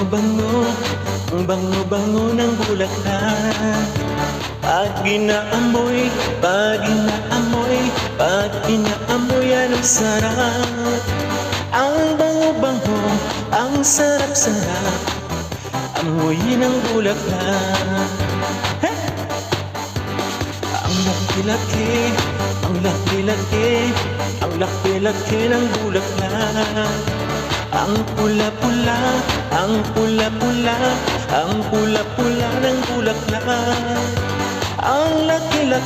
bango-bango, ang bango-bango ng bulaklak. Pag inaamoy, pag inaamoy, pag inaamoy, anong sarap. Ang bango-bango, ang sarap-sarap, amoy ng bulaklak. Hey! Ang laki-laki, ang laki-laki, ang laki-laki ng bulaklak. Ang pula-pula, ang pula-pula, ang pula-pula ng bulaklak. Ang laki-laki